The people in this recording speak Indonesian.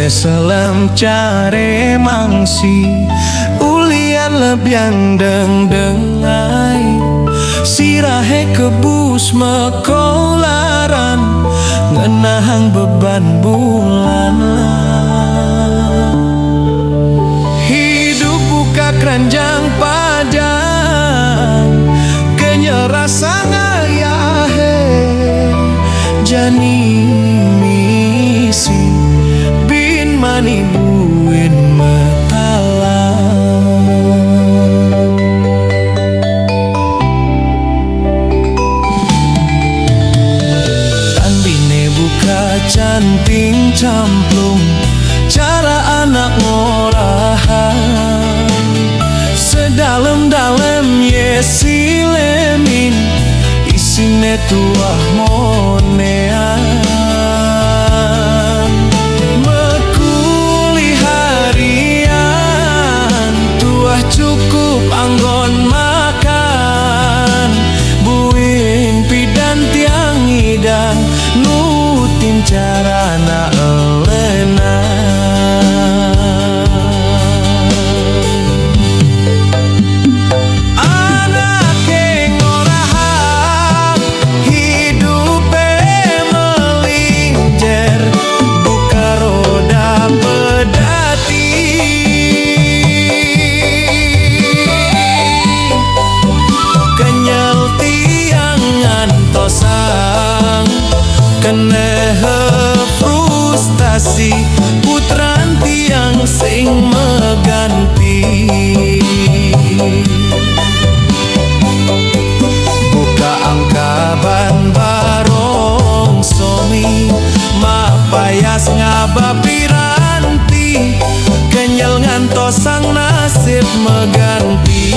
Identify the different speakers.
Speaker 1: Seselem care mangsi ulian lebiang deng-dengai sirahe kebus mekolaran ngenahang beban bulan. Hidup buka keranjang padang kenyerasa ngayahe jani misi bin mani buin matalang. Tan bine buka canting camplung cara anak ngorahan sedalem-dalem yesilemin isine tuah monean. Mekuli harian tuah cukup anggon makan buin pidan tiang idang nutin carana elena. Kenehe frustasi putran tiang sing meganti. Buka angkaban barong somi mapayas ngabapiranti kenyel ngantosang nasib meganti.